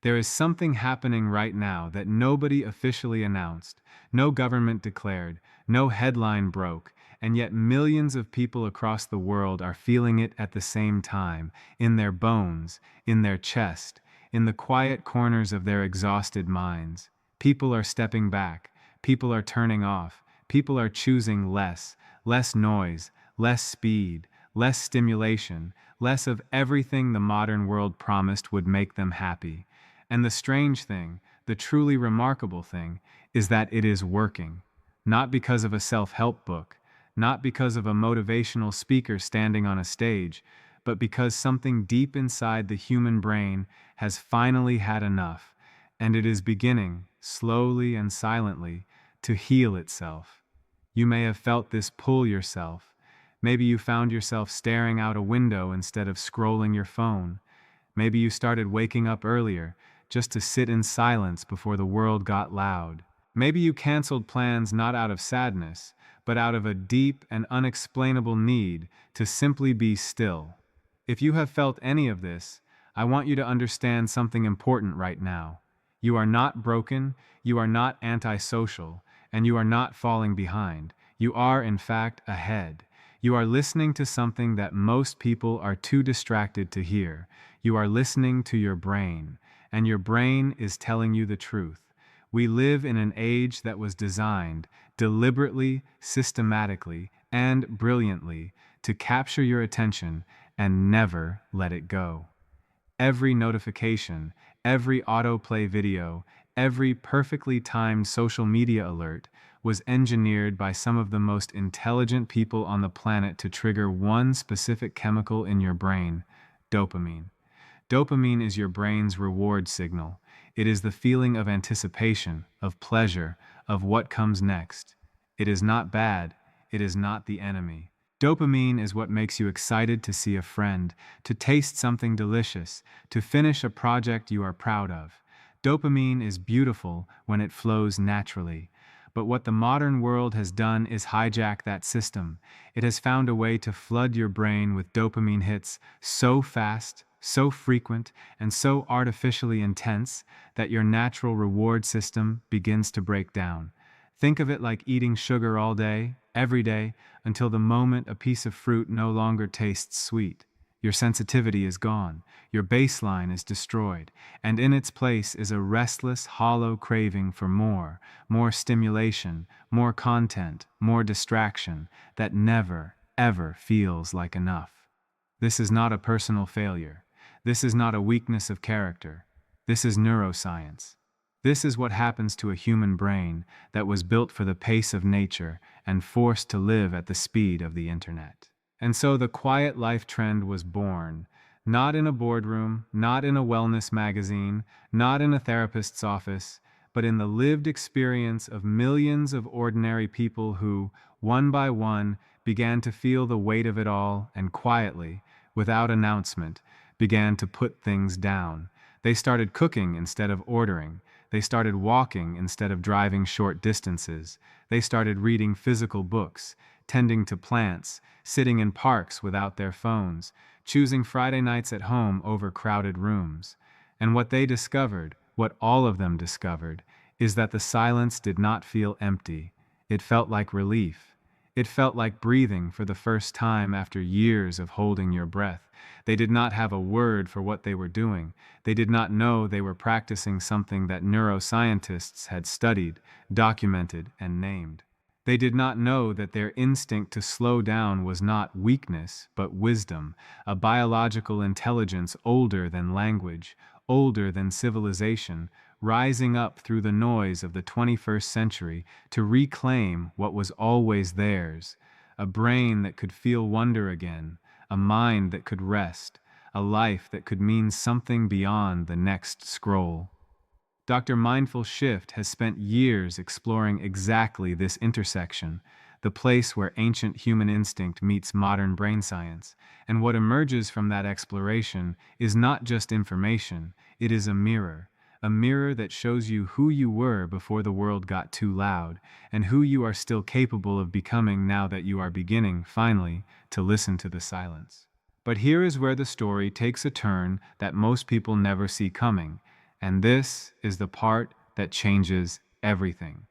There is something happening right now that nobody officially announced, no government declared, no headline broke, and yet millions of people across the world are feeling it at the same time, in their bones, in their chest, in the quiet corners of their exhausted minds. People are stepping back, people are turning off, people are choosing less noise, less speed, less stimulation, less of everything the modern world promised would make them happy. And the strange thing, the truly remarkable thing, is that it is working. Not because of a self-help book, not because of a motivational speaker standing on a stage, but because something deep inside the human brain has finally had enough, and it is beginning, slowly and silently, to heal itself. You may have felt this pull yourself. Maybe you found yourself staring out a window instead of scrolling your phone. Maybe you started waking up earlier, just to sit in silence before the world got loud. Maybe you canceled plans not out of sadness, but out of a deep and unexplainable need to simply be still. If you have felt any of this, I want you to understand something important right now. You are not broken, you are not antisocial, and you are not falling behind. You are, in fact, ahead. You are listening to something that most people are too distracted to hear. You are listening to your brain, and your brain is telling you the truth. We live in an age that was designed, deliberately, systematically, and brilliantly, to capture your attention and never let it go. Every notification, every autoplay video, every perfectly timed social media alert was engineered by some of the most intelligent people on the planet to trigger one specific chemical in your brain: dopamine. Dopamine is your brain's reward signal. It is the feeling of anticipation, of pleasure, of what comes next. It is not bad. It is not the enemy. Dopamine is what makes you excited to see a friend, to taste something delicious, to finish a project you are proud of. Dopamine is beautiful when it flows naturally. But what the modern world has done is hijack that system. It has found a way to flood your brain with dopamine hits so fast, so frequent, and so artificially intense that your natural reward system begins to break down. Think of it like eating sugar all day, every day, until the moment a piece of fruit no longer tastes sweet. Your sensitivity is gone, your baseline is destroyed, and in its place is a restless, hollow craving for more stimulation, more content, more distraction, that never, ever feels like enough. This is not a personal failure. This is not a weakness of character. This is neuroscience. This is what happens to a human brain that was built for the pace of nature and forced to live at the speed of the internet. And so the quiet life trend was born, not in a boardroom, not in a wellness magazine, not in a therapist's office, but in the lived experience of millions of ordinary people who, one by one, began to feel the weight of it all and quietly, without announcement, began to put things down. They started cooking instead of ordering. They started walking instead of driving short distances. They started reading physical books, tending to plants, sitting in parks without their phones, choosing Friday nights at home over crowded rooms. And what they discovered, what all of them discovered, is that the silence did not feel empty. It felt like relief. It felt like breathing for the first time after years of holding your breath. They did not have a word for what they were doing. They did not know they were practicing something that neuroscientists had studied, documented, and named. They did not know that their instinct to slow down was not weakness, but wisdom, a biological intelligence older than language, older than civilization, rising up through the noise of the 21st century to reclaim what was always theirs: a brain that could feel wonder again, a mind that could rest, a life that could mean something beyond the next scroll. Dr. Mindful Shift has spent years exploring exactly this intersection, the place where ancient human instinct meets modern brain science, and what emerges from that exploration is not just information, it is a mirror that shows you who you were before the world got too loud, and who you are still capable of becoming now that you are beginning, finally, to listen to the silence. But here is where the story takes a turn that most people never see coming, And this is the part that changes everything.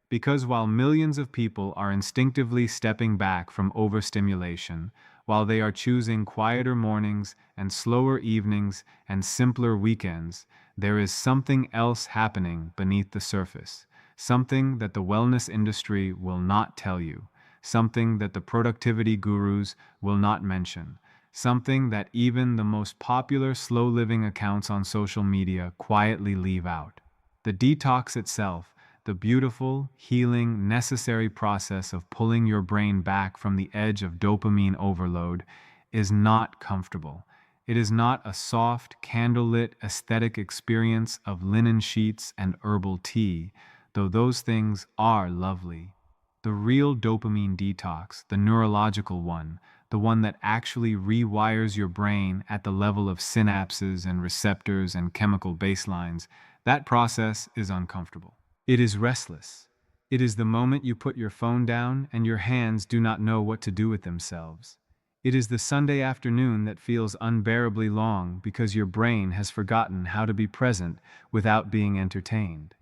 Because while millions of people are instinctively stepping back from overstimulation, while they are choosing quieter mornings and slower evenings and simpler weekends, there is something else happening beneath the surface, something that the wellness industry will not tell you, something that the productivity gurus will not mention, something that even the most popular slow living accounts on social media quietly leave out. The detox itself, the beautiful, healing, necessary process of pulling your brain back from the edge of dopamine overload, is not comfortable. It is not a soft, candlelit, aesthetic experience of linen sheets and herbal tea, though those things are lovely. The real dopamine detox, the neurological one, the one that actually rewires your brain at the level of synapses and receptors and chemical baselines, that process is uncomfortable. It is restless. It is the moment you put your phone down and your hands do not know what to do with themselves. It is the Sunday afternoon that feels unbearably long because your brain has forgotten how to be present without being entertained.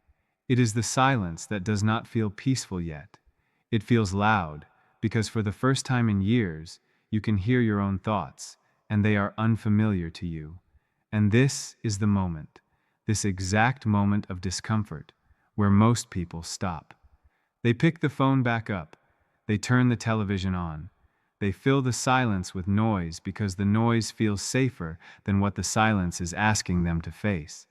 It is the silence that does not feel peaceful yet. It feels loud because for the first time in years, you can hear your own thoughts, and they are unfamiliar to you. And this is the moment, this exact moment of discomfort, where most people stop. They pick the phone back up. They turn the television on. They fill the silence with noise because the noise feels safer than what the silence is asking them to face.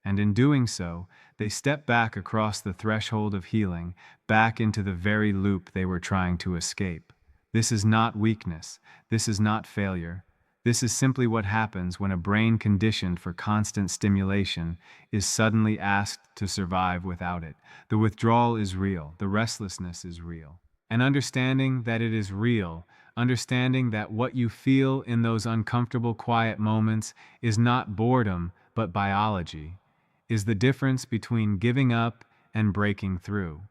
And in doing so, they step back across the threshold of healing, back into the very loop they were trying to escape. This is not weakness. This is not failure. This is simply what happens when a brain conditioned for constant stimulation is suddenly asked to survive without it. The withdrawal is real. The restlessness is real. And understanding that it is real, understanding that what you feel in those uncomfortable quiet moments is not boredom, but biology, is the difference between giving up and breaking through.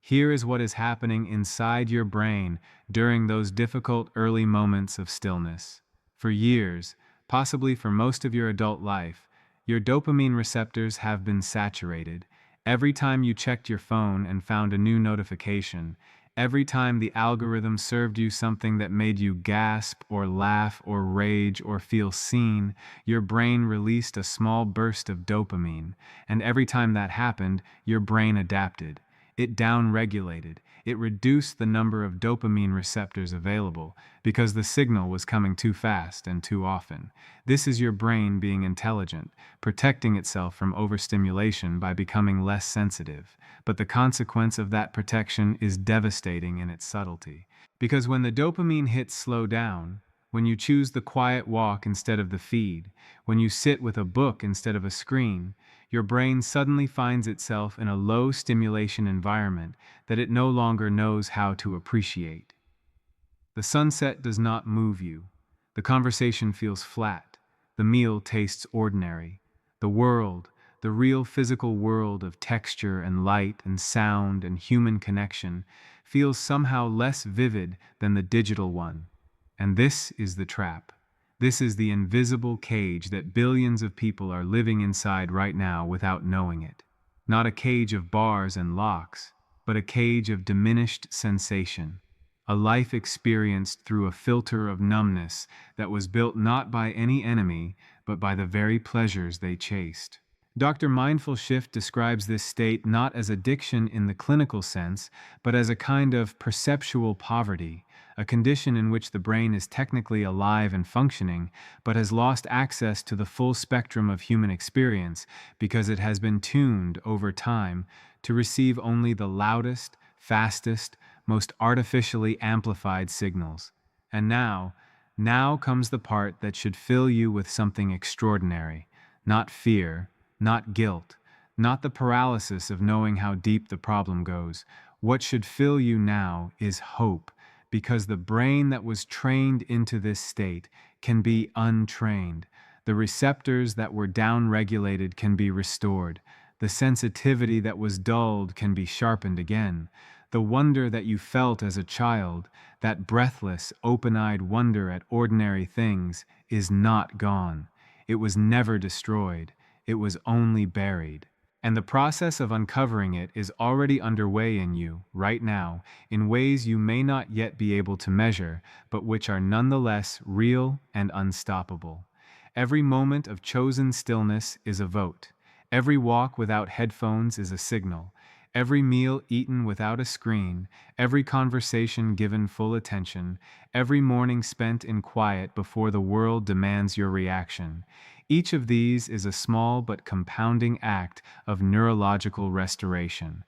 Here is what is happening inside your brain during those difficult early moments of stillness. For years, possibly for most of your adult life, your dopamine receptors have been saturated. Every time you checked your phone and found a new notification, every time the algorithm served you something that made you gasp or laugh or rage or feel seen, your brain released a small burst of dopamine, and every time that happened, your brain adapted. It downregulated. It reduced the number of dopamine receptors available because the signal was coming too fast and too often. This is your brain being intelligent, protecting itself from overstimulation by becoming less sensitive. But the consequence of that protection is devastating in its subtlety. Because when the dopamine hits slow down, when you choose the quiet walk instead of the feed, when you sit with a book instead of a screen, your brain suddenly finds itself in a low stimulation environment that it no longer knows how to appreciate. The sunset does not move you. The conversation feels flat. The meal tastes ordinary. The world, the real physical world of texture and light and sound and human connection, feels somehow less vivid than the digital one. And this is the trap. This is the invisible cage that billions of people are living inside right now without knowing it. Not a cage of bars and locks, but a cage of diminished sensation. A life experienced through a filter of numbness that was built not by any enemy, but by the very pleasures they chased. Dr. Mindful Shift describes this state not as addiction in the clinical sense, but as a kind of perceptual poverty, a condition in which the brain is technically alive and functioning, but has lost access to the full spectrum of human experience because it has been tuned over time to receive only the loudest, fastest, most artificially amplified signals. And now comes the part that should fill you with something extraordinary, not fear, not guilt, not the paralysis of knowing how deep the problem goes. What should fill you now is hope, because the brain that was trained into this state can be untrained. The receptors that were downregulated can be restored. The sensitivity that was dulled can be sharpened again. The wonder that you felt as a child, that breathless, open-eyed wonder at ordinary things, is not gone. It was never destroyed. it was only buried. And the process of uncovering it is already underway in you, right now, in ways you may not yet be able to measure, but which are nonetheless real and unstoppable. Every moment of chosen stillness is a vote. Every walk without headphones is a signal. Every meal eaten without a screen, every conversation given full attention, every morning spent in quiet before the world demands your reaction. Each of these is a small but compounding act of neurological restoration.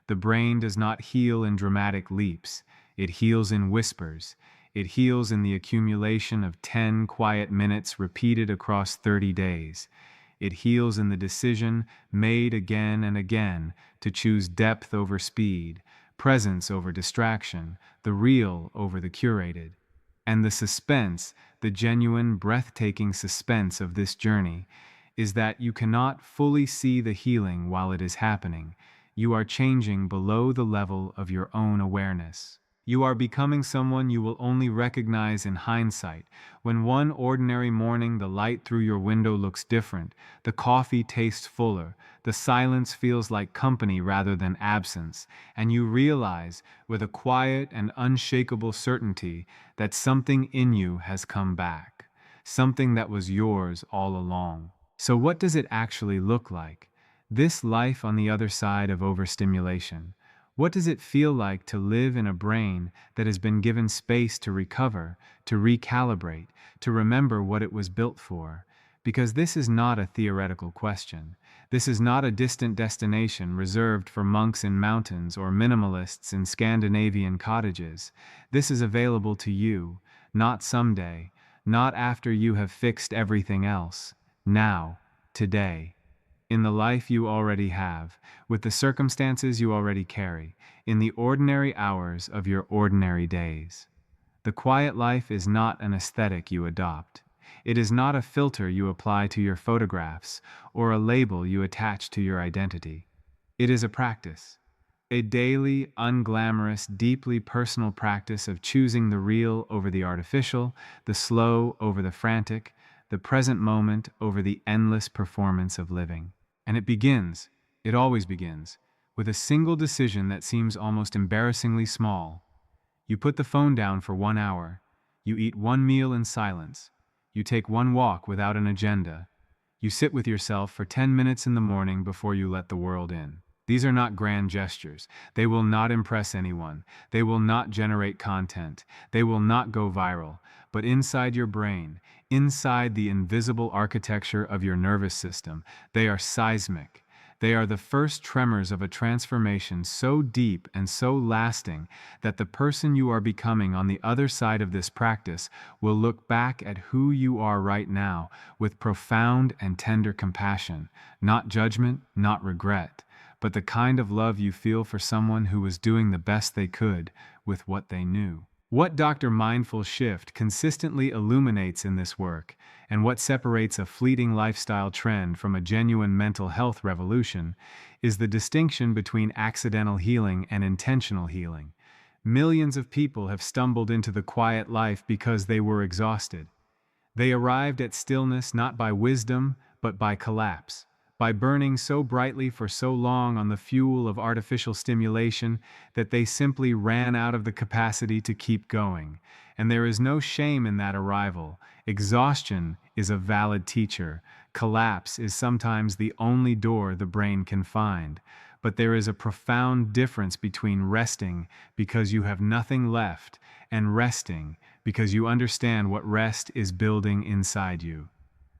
The brain does not heal in dramatic leaps. It heals in whispers. It heals in the accumulation of 10 quiet minutes repeated across 30 days. It heals in the decision, made again and again, to choose depth over speed, presence over distraction, the real over the curated. And the suspense, the genuine, breathtaking suspense of this journey, is that you cannot fully see the healing while it is happening. You are changing below the level of your own awareness. You are becoming someone you will only recognize in hindsight, when one ordinary morning the light through your window looks different, the coffee tastes fuller, the silence feels like company rather than absence, and you realize, with a quiet and unshakable certainty, that something in you has come back, something that was yours all along. So what does it actually look like? This life on the other side of overstimulation. What does it feel like to live in a brain that has been given space to recover, to recalibrate, to remember what it was built for? Because this is not a theoretical question. This is not a distant destination reserved for monks in mountains or minimalists in Scandinavian cottages. This is available to you, not someday, not after you have fixed everything else. Now, today. In the life you already have, with the circumstances you already carry, in the ordinary hours of your ordinary days. The quiet life is not an aesthetic you adopt. It is not a filter you apply to your photographs or a label you attach to your identity. It is a practice. A daily, unglamorous, deeply personal practice of choosing the real over the artificial, the slow over the frantic, the present moment over the endless performance of living. And it always begins, with a single decision that seems almost embarrassingly small. You put the phone down for 1 hour. You eat one meal in silence. You take one walk without an agenda. You sit with yourself for 10 minutes in the morning before you let the world in. These are not grand gestures. They will not impress anyone. They will not generate content. They will not go viral. But inside your brain, inside the invisible architecture of your nervous system, they are seismic. They are the first tremors of a transformation so deep and so lasting that the person you are becoming on the other side of this practice will look back at who you are right now with profound and tender compassion, not judgment, not regret, but the kind of love you feel for someone who was doing the best they could with what they knew. What Dr. Mindful Shift consistently illuminates in this work, and what separates a fleeting lifestyle trend from a genuine mental health revolution, is the distinction between accidental healing and intentional healing. Millions of people have stumbled into the quiet life because they were exhausted. They arrived at stillness not by wisdom, but by collapse. By burning so brightly for so long on the fuel of artificial stimulation that they simply ran out of the capacity to keep going. And there is no shame in that arrival. Exhaustion is a valid teacher. Collapse is sometimes the only door the brain can find. But there is a profound difference between resting because you have nothing left and resting because you understand what rest is building inside you.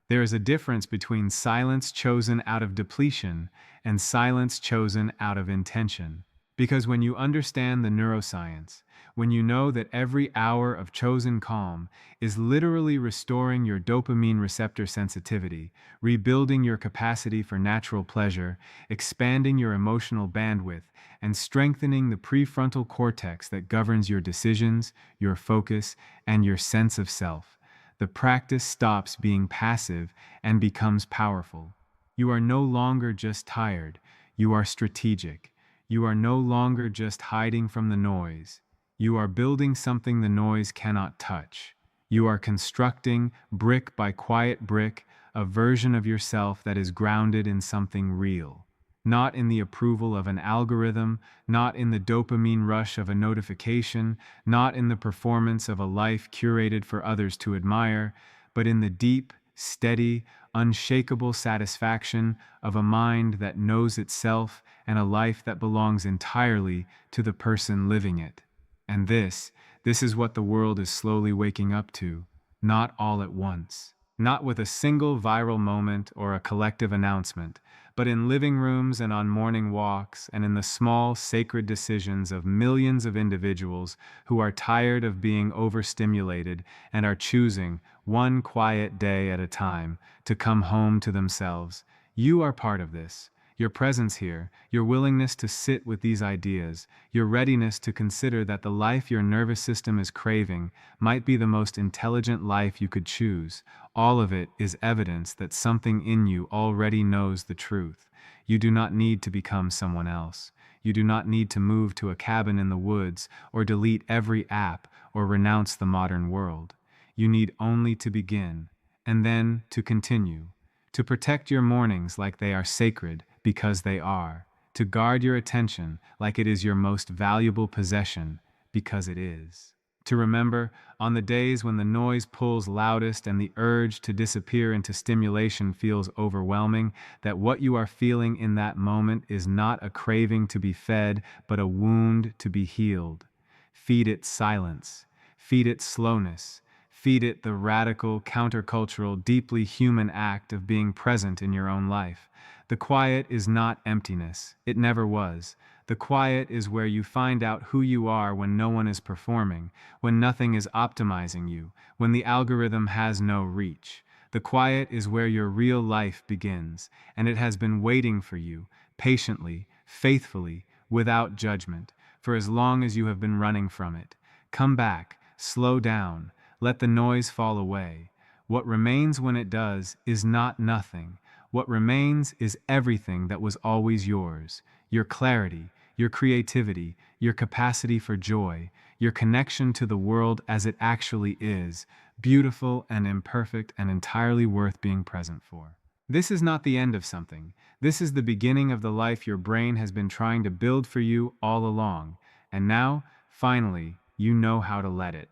There is a difference between silence chosen out of depletion and silence chosen out of intention. Because when you understand the neuroscience, when you know that every hour of chosen calm is literally restoring your dopamine receptor sensitivity, rebuilding your capacity for natural pleasure, expanding your emotional bandwidth, and strengthening the prefrontal cortex that governs your decisions, your focus, and your sense of self, the practice stops being passive and becomes powerful. You are no longer just tired, you are strategic. You are no longer just hiding from the noise. You are building something the noise cannot touch. You are constructing, brick by quiet brick, a version of yourself that is grounded in something real. Not in the approval of an algorithm, not in the dopamine rush of a notification, not in the performance of a life curated for others to admire, but in the deep, steady, unshakable satisfaction of a mind that knows itself and a life that belongs entirely to the person living it. And this is what the world is slowly waking up to, not all at once. Not with a single viral moment or a collective announcement, but in living rooms and on morning walks and in the small sacred decisions of millions of individuals who are tired of being overstimulated and are choosing, one quiet day at a time, to come home to themselves. You are part of this. Your presence here, your willingness to sit with these ideas, your readiness to consider that the life your nervous system is craving might be the most intelligent life you could choose, all of it is evidence that something in you already knows the truth. You do not need to become someone else. You do not need to move to a cabin in the woods or delete every app or renounce the modern world. You need only to begin, and then to continue. To protect your mornings like they are sacred, because they are. To guard your attention like it is your most valuable possession, because it is. To remember, on the days when the noise pulls loudest and the urge to disappear into stimulation feels overwhelming, that what you are feeling in that moment is not a craving to be fed, but a wound to be healed. Feed it silence. Feed it slowness. Feed it the radical, countercultural, deeply human act of being present in your own life. The quiet is not emptiness. It never was. The quiet is where you find out who you are when no one is performing, when nothing is optimizing you, when the algorithm has no reach. The quiet is where your real life begins, and it has been waiting for you, patiently, faithfully, without judgment, for as long as you have been running from it. Come back, slow down. Let the noise fall away. What remains when it does is not nothing. What remains is everything that was always yours. Your clarity, your creativity, your capacity for joy, your connection to the world as it actually is, beautiful and imperfect and entirely worth being present for. This is not the end of something. This is the beginning of the life your brain has been trying to build for you all along. And now, finally, you know how to let it.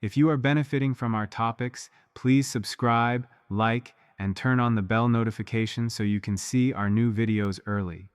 If you are benefiting from our topics, please subscribe, like, and turn on the bell notification so you can see our new videos early.